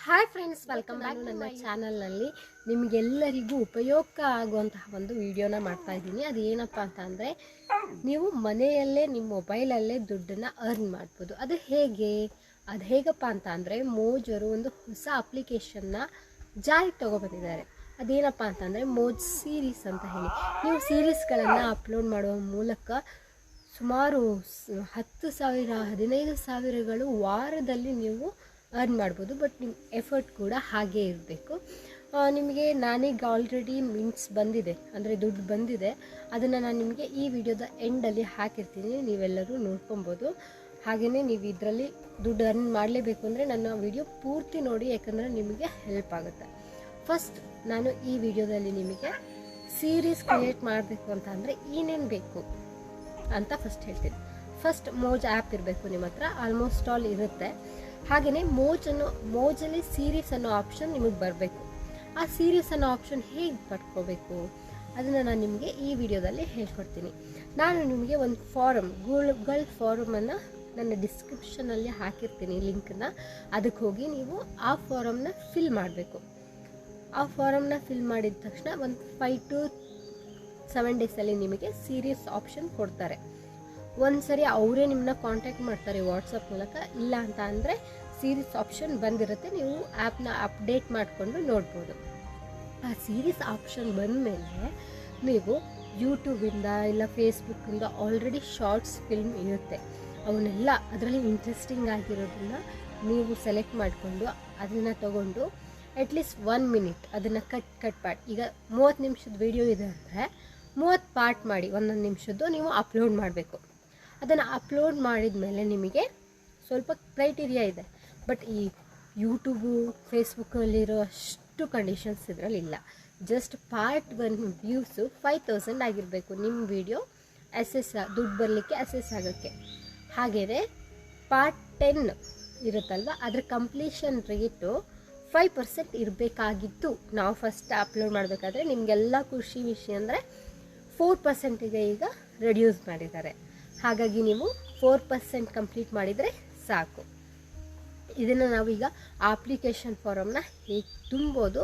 Hi friends, welcome back. ನನ್ನ ಚಾನಲ್ನಲ್ಲಿ ನಿಮಗೆಲ್ಲರಿಗೂ ಉಪಯೋಗ ಆಗುವಂತಹ ಒಂದು ವಿಡಿಯೋನ ಮಾಡ್ತಾ ಇದ್ದೀನಿ. ಅದು ಏನಪ್ಪ ಅಂತ ಅಂದರೆ, ನೀವು ಮನೆಯಲ್ಲೇ ನಿಮ್ಮ ಮೊಬೈಲಲ್ಲೇ ದುಡ್ಡನ್ನು ಅರ್ನ್ ಮಾಡ್ಬೋದು. ಅದು ಹೇಗಪ್ಪ ಅಂತ ಅಂದರೆ, ಮೋಜರು ಒಂದು ಹೊಸ ಅಪ್ಲಿಕೇಶನ್ನ ಜಾರಿಗೆ ತೊಗೊಬಂದಿದ್ದಾರೆ. ಅದೇನಪ್ಪ ಅಂತಂದರೆ ಮೋಜ್ ಸೀರೀಸ್ ಅಂತ ಹೇಳಿ. ನೀವು ಸೀರೀಸ್ಗಳನ್ನು ಅಪ್ಲೋಡ್ ಮಾಡುವ ಮೂಲಕ ಸುಮಾರು 10,000 15,000ಗಳು ವಾರದಲ್ಲಿ ನೀವು ಅರ್ನ್ ಮಾಡ್ಬೋದು. ಬಟ್ ನಿಮ್ಮ ಎಫರ್ಟ್ ಕೂಡ ಹಾಗೇ ಇರಬೇಕು. ನಿಮಗೆ ನಾನೀಗ ಆಲ್ರೆಡಿ ಮಿಂಟ್ಸ್ ಬಂದಿದೆ, ಅಂದರೆ ದುಡ್ಡು ಬಂದಿದೆ. ಅದನ್ನು ನಾನು ನಿಮಗೆ ಈ ವಿಡಿಯೋದ ಎಂಡಲ್ಲಿ ಹಾಕಿರ್ತೀನಿ, ನೀವೆಲ್ಲರೂ ನೋಡ್ಕೊಬೋದು. ಹಾಗೆಯೇ ನೀವು ಇದರಲ್ಲಿ ದುಡ್ಡು ಅರ್ನ್ ಮಾಡಲೇಬೇಕು ಅಂದರೆ ನನ್ನ ವಿಡಿಯೋ ಪೂರ್ತಿ ನೋಡಿ, ಯಾಕಂದರೆ ನಿಮಗೆ ಹೆಲ್ಪ್ ಆಗುತ್ತೆ. ಫಸ್ಟ್ ನಾನು ಈ ವಿಡಿಯೋದಲ್ಲಿ ನಿಮಗೆ ಸೀರೀಸ್ ಕ್ರಿಯೇಟ್ ಮಾಡಬೇಕು ಅಂತ ಅಂದರೆ ಏನೇನು ಬೇಕು ಅಂತ ಫಸ್ಟ್ ಹೇಳ್ತೀನಿ. ಫಸ್ಟ್ ಮೋಜ್ ಆ್ಯಪ್ ಇರಬೇಕು ನಿಮ್ಮ ಹತ್ರ. ಆಲ್ಮೋಸ್ಟ್ ಆಲ್ ಇರುತ್ತೆ. ಹಾಗೆಯೇ ಮೋಜಲ್ಲಿ ಸೀರೀಸ್ ಅನ್ನೋ ಆಪ್ಷನ್ ನಿಮಗೆ ಬರಬೇಕು. ಆ ಸೀರೀಸ್ ಅನ್ನೋ ಆಪ್ಷನ್ ಹೇಗೆ ಪಡ್ಕೋಬೇಕು ಅದನ್ನು ನಾನು ನಿಮಗೆ ಈ ವಿಡಿಯೋದಲ್ಲಿ ಹೇಳ್ಕೊಡ್ತೀನಿ. ನಾನು ನಿಮಗೆ ಒಂದು ಗೂಗಲ್ ಫಾರಮನ್ನು ನನ್ನ ಡಿಸ್ಕ್ರಿಪ್ಷನಲ್ಲಿ ಹಾಕಿರ್ತೀನಿ ಲಿಂಕನ್ನು. ಅದಕ್ಕೆ ಹೋಗಿ ನೀವು ಆ ಫಾರಮ್ನ ಫಿಲ್ ಮಾಡಬೇಕು. ಆ ಫಾರಮ್ನ ಫಿಲ್ ಮಾಡಿದ ತಕ್ಷಣ ಒಂದು 5 to 7 ಡೇಸಲ್ಲಿ ನಿಮಗೆ ಸೀರೀಸ್ ಆಪ್ಷನ್ ಕೊಡ್ತಾರೆ. ಒಂದು ಸರಿ ಅವರೇ ನಿಮ್ಮನ್ನ ಕಾಂಟ್ಯಾಕ್ಟ್ ಮಾಡ್ತಾರೆ ವಾಟ್ಸಪ್ ಮೂಲಕ. ಇಲ್ಲ ಅಂತ ಅಂದರೆ ಸೀರೀಸ್ ಆಪ್ಷನ್ ಬಂದಿರುತ್ತೆ, ನೀವು ಆ್ಯಪ್ನ ಅಪ್ಡೇಟ್ ಮಾಡಿಕೊಂಡು ನೋಡ್ಬೋದು. ಆ ಸೀರೀಸ್ ಆಪ್ಷನ್ ಬಂದಮೇಲೆ ನೀವು ಯೂಟ್ಯೂಬಿಂದ ಇಲ್ಲ ಫೇಸ್ಬುಕ್ಕಿಂದ ಆಲ್ರೆಡಿ ಶಾರ್ಟ್ಸ್ ಫಿಲ್ಮ್ ಇರುತ್ತೆ, ಅವನ್ನೆಲ್ಲ ಅದರಲ್ಲಿ ಇಂಟ್ರೆಸ್ಟಿಂಗ್ ಆಗಿರೋದನ್ನು ನೀವು ಸೆಲೆಕ್ಟ್ ಮಾಡಿಕೊಂಡು ಅದನ್ನು ತಗೊಂಡು ಅಟ್ಲೀಸ್ಟ್ 1 ಮಿನಿಟ್ ಅದನ್ನು ಕಟ್ ಮಾಡಿ. ಈಗ 30 ನಿಮಿಷದ ವಿಡಿಯೋ ಇದೆ ಅಂದರೆ 30 ಪಾರ್ಟ್ ಮಾಡಿ 1 ನಿಮಿಷದ್ದು ನೀವು ಅಪ್ಲೋಡ್ ಮಾಡಬೇಕು. ಅದನ್ನು ಅಪ್ಲೋಡ್ ಮಾಡಿದ ಮೇಲೆ ನಿಮಗೆ ಸ್ವಲ್ಪ ಕ್ರೈಟೀರಿಯಾ ಇದೆ. ಬಟ್ ಈ ಯೂಟ್ಯೂಬು ಫೇಸ್ಬುಕ್ಕಲ್ಲಿರೋ ಅಷ್ಟು ಕಂಡೀಷನ್ಸ್ ಇದರಲ್ಲಿಲ್ಲ. ಜಸ್ಟ್ ಪಾರ್ಟ್ 1 ವ್ಯೂಸು 5,000 ಆಗಿರಬೇಕು ನಿಮ್ಮ ವಿಡಿಯೋ ದುಡ್ಡು ಬರಲಿಕ್ಕೆ ಅಸೆಸ್ ಆಗೋಕ್ಕೆ. ಹಾಗೆಯೇ ಪಾರ್ಟ್ 10 ಇರುತ್ತಲ್ವ, ಅದರ ಕಂಪ್ಲೀಷನ್ ರೇಟು 5% ಇರಬೇಕಾಗಿತ್ತು ನಾವು ಫಸ್ಟ್ ಅಪ್ಲೋಡ್ ಮಾಡಬೇಕಾದ್ರೆ. ನಿಮಗೆಲ್ಲ ಖುಷಿ ವಿಷಯ ಅಂದರೆ 4%ಗೆ ಈಗ ರೆಡ್ಯೂಸ್ ಮಾಡಿದ್ದಾರೆ. ಹಾಗಾಗಿ ನೀವು 4% ಕಂಪ್ಲೀಟ್ ಮಾಡಿದರೆ ಸಾಕು. ಇದನ್ನು ನಾವೀಗ ಅಪ್ಲಿಕೇಶನ್ ಫಾರಮ್ನ ಹೇಗೆ ತುಂಬೋದು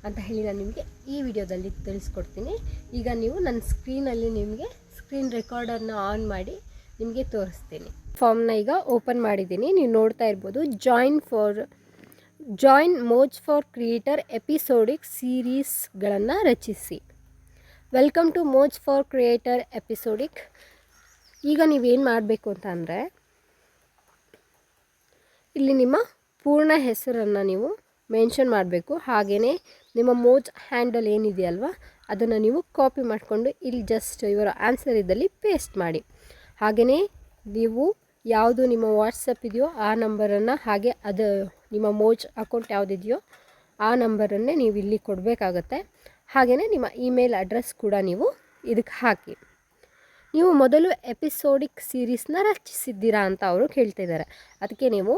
ಅಂತ ಹೇಳಿ ನಾನು ನಿಮಗೆ ಈ ವಿಡಿಯೋದಲ್ಲಿ ತಿಳಿಸ್ಕೊಡ್ತೀನಿ. ಈಗ ನೀವು ನನ್ನ ಸ್ಕ್ರೀನಲ್ಲಿ ನಿಮಗೆ ಸ್ಕ್ರೀನ್ ರೆಕಾರ್ಡರ್ನ ಆನ್ ಮಾಡಿ ನಿಮಗೆ ತೋರಿಸ್ತೀನಿ. ಫಾರ್ಮ್ನ ಈಗ ಓಪನ್ ಮಾಡಿದ್ದೀನಿ, ನೀವು ನೋಡ್ತಾ ಇರ್ಬೋದು. Join Moj for creator episodic ಸೀರೀಸ್ಗಳನ್ನು ರಚಿಸಿ. Welcome to Moj for creator episodic. ಈಗ ನೀವೇನು ಮಾಡಬೇಕು ಅಂತ ಅಂದರೆ, ಇಲ್ಲಿ ನಿಮ್ಮ ಪೂರ್ಣ ಹೆಸರನ್ನು ನೀವು ಮೆನ್ಷನ್ ಮಾಡಬೇಕು. ಹಾಗೆಯೇ ನಿಮ್ಮ ಮೋಜ್ ಹ್ಯಾಂಡಲ್ ಏನಿದೆಯಲ್ವ ಅದನ್ನು ನೀವು ಕಾಪಿ ಮಾಡಿಕೊಂಡು ಇಲ್ಲಿ ಜಸ್ಟ್ ಇವರ ಆನ್ಸರ್ ಇದ್ದಲ್ಲಿ ಪೇಸ್ಟ್ ಮಾಡಿ. ಹಾಗೆಯೇ ನೀವು ಯಾವುದು ನಿಮ್ಮ ವಾಟ್ಸಪ್ ಇದೆಯೋ ಆ ನಂಬರನ್ನು, ಹಾಗೆ ಅದು ನಿಮ್ಮ ಮೋಜ್ ಅಕೌಂಟ್ ಯಾವುದಿದೆಯೋ ಆ ನಂಬರನ್ನೇ ನೀವು ಇಲ್ಲಿ ಕೊಡಬೇಕಾಗತ್ತೆ. ಹಾಗೆಯೇ ನಿಮ್ಮ ಇಮೇಲ್ ಅಡ್ರೆಸ್ ಕೂಡ ನೀವು ಇದಕ್ಕೆ ಹಾಕಿ. ನೀವು ಮೊದಲು ಎಪಿಸೋಡಿಕ್ ಸೀರೀಸ್ನ ರಚಿಸಿದ್ದೀರಾ ಅಂತ ಅವರು ಕೇಳ್ತಿದ್ದಾರೆ. ಅದಕ್ಕೆ ನೀವು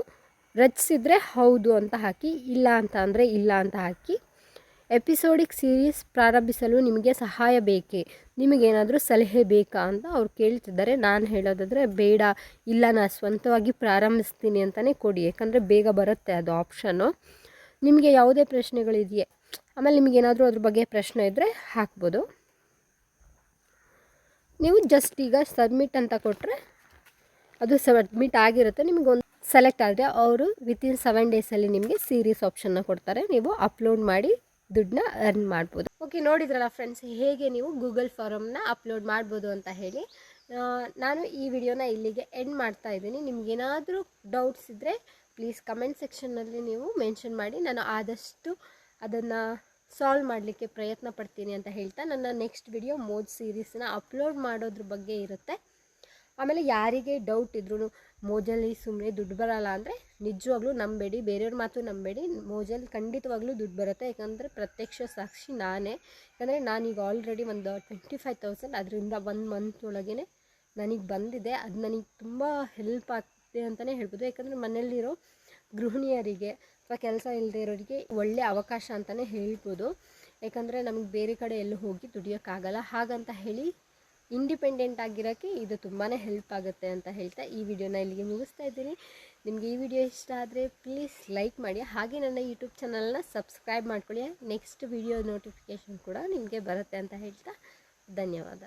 ರಚಿಸಿದರೆ ಹೌದು ಅಂತ ಹಾಕಿ, ಇಲ್ಲ ಅಂತ ಅಂದರೆ ಇಲ್ಲ ಅಂತ ಹಾಕಿ. ಎಪಿಸೋಡಿಕ್ ಸೀರೀಸ್ ಪ್ರಾರಂಭಿಸಲು ನಿಮಗೆ ಸಹಾಯ ಬೇಕೇ, ನಿಮಗೇನಾದರೂ ಸಲಹೆ ಬೇಕಾ ಅಂತ ಅವ್ರು ಕೇಳ್ತಿದ್ದಾರೆ. ನಾನು ಹೇಳೋದಾದರೆ ಬೇಡ, ಇಲ್ಲ ನಾನು ಸ್ವಂತವಾಗಿ ಪ್ರಾರಂಭಿಸ್ತೀನಿ ಅಂತಲೇ ಕೊಡಿ, ಯಾಕಂದರೆ ಬೇಗ ಬರುತ್ತೆ ಅದು ಆಪ್ಷನ್ನು. ನಿಮಗೆ ಯಾವುದೇ ಪ್ರಶ್ನೆಗಳಿದೆಯೇ, ಆಮೇಲೆ ನಿಮಗೇನಾದರೂ ಅದ್ರ ಬಗ್ಗೆ ಪ್ರಶ್ನೆ ಇದ್ದರೆ ಹಾಕ್ಬೋದು. ನೀವು ಜಸ್ಟ್ ಈಗ ಸಬ್ಮಿಟ್ ಅಂತ ಕೊಟ್ಟರೆ ಅದು ಸಬ್ಮಿಟ್ ಆಗಿರುತ್ತೆ. ನಿಮಗೊಂದು ಸೆಲೆಕ್ಟ್ ಆದರೆ ಅವರು ವಿತಿನ್ 7 ಡೇಸಲ್ಲಿ ನಿಮಗೆ ಸೀರೀಸ್ ಆಪ್ಷನ್ನ ಕೊಡ್ತಾರೆ. ನೀವು ಅಪ್ಲೋಡ್ ಮಾಡಿ ದುಡ್ಡನ್ನ ಅರ್ನ್ ಮಾಡ್ಬೋದು. ಓಕೆ, ನೋಡಿದ್ರಲ್ಲ ಫ್ರೆಂಡ್ಸ್, ಹೇಗೆ ನೀವು ಗೂಗಲ್ ಫಾರಮ್ನ ಅಪ್ಲೋಡ್ ಮಾಡ್ಬೋದು ಅಂತ ಹೇಳಿ. ನಾನು ಈ ವಿಡಿಯೋನ ಇಲ್ಲಿಗೆ ಎಂಡ್ ಮಾಡ್ತಾ ಇದ್ದೀನಿ. ನಿಮಗೇನಾದರೂ ಡೌಟ್ಸ್ ಇದ್ದರೆ ಪ್ಲೀಸ್ ಕಮೆಂಟ್ ಸೆಕ್ಷನ್ನಲ್ಲಿ ನೀವು ಮೆನ್ಷನ್ ಮಾಡಿ. ನಾನು ಆದಷ್ಟು ಅದನ್ನು ಸಾಲ್ವ್ ಮಾಡಲಿಕ್ಕೆ ಪ್ರಯತ್ನ ಪಡ್ತೀನಿ ಅಂತ ಹೇಳ್ತಾ, ನನ್ನ ನೆಕ್ಸ್ಟ್ ವಿಡಿಯೋ ಮೋಜ್ ಸೀರೀಸ್ನ ಅಪ್ಲೋಡ್ ಮಾಡೋದ್ರ ಬಗ್ಗೆ ಇರುತ್ತೆ. ಆಮೇಲೆ ಯಾರಿಗೆ ಡೌಟ್ ಇದ್ರೂ ಮೋಜಲ್ಲಿ ಸುಮ್ಮನೆ ದುಡ್ಡು ಬರೋಲ್ಲ ಅಂದರೆ ನಿಜವಾಗ್ಲೂ ನಂಬೇಡಿ, ಬೇರೆಯವ್ರ ಮಾತು ನಂಬೇಡಿ. ಮೋಜಲ್ಲಿ ಖಂಡಿತವಾಗ್ಲೂ ದುಡ್ಡು ಬರುತ್ತೆ, ಯಾಕಂದರೆ ಪ್ರತ್ಯಕ್ಷ ಸಾಕ್ಷಿ ನಾನೇ. ಯಾಕಂದರೆ ನಾನೀಗ ಆಲ್ರೆಡಿ ಒಂದು 25,000 ಅದರಿಂದ 1 ಮಂತ್ ಒಳಗೇ ನನಗೆ ಬಂದಿದೆ. ಅದು ನನಗೆ ತುಂಬ ಹೆಲ್ಪ್ ಆಗ್ತಿದೆ ಅಂತಲೇ ಹೇಳ್ಬೋದು. ಯಾಕಂದರೆ ಮನೆಯಲ್ಲಿರೋ ಗೃಹಿಣಿಯರಿಗೆ ಅಥವಾ ಕೆಲಸ ಇಲ್ಲದೆ ಇರೋರಿಗೆ ಒಳ್ಳೆಯ ಅವಕಾಶ ಅಂತಲೇ ಹೇಳ್ಬೋದು. ಯಾಕಂದರೆ ನಮಗೆ ಬೇರೆ ಕಡೆ ಎಲ್ಲೂ ಹೋಗಿ ದುಡಿಯೋಕ್ಕಾಗಲ್ಲ. ಹಾಗಂತ ಹೇಳಿ ಇಂಡಿಪೆಂಡೆಂಟ್ ಆಗಿರೋಕ್ಕೆ ಇದು ತುಂಬಾ ಹೆಲ್ಪ್ ಆಗುತ್ತೆ ಅಂತ ಹೇಳ್ತಾ ಈ ವಿಡಿಯೋನ ಇಲ್ಲಿಗೆ ಮುಗಿಸ್ತಾ ಇದ್ದೀನಿ. ನಿಮಗೆ ಈ ವಿಡಿಯೋ ಇಷ್ಟ ಆದರೆ ಪ್ಲೀಸ್ ಲೈಕ್ ಮಾಡಿ, ಹಾಗೆ ನನ್ನ ಯೂಟ್ಯೂಬ್ ಚಾನಲ್ನ ಸಬ್ಸ್ಕ್ರೈಬ್ ಮಾಡ್ಕೊಳ್ಳಿ. ನೆಕ್ಸ್ಟ್ ವಿಡಿಯೋ ನೋಟಿಫಿಕೇಷನ್ ಕೂಡ ನಿಮಗೆ ಬರುತ್ತೆ ಅಂತ ಹೇಳ್ತಾ ಧನ್ಯವಾದ.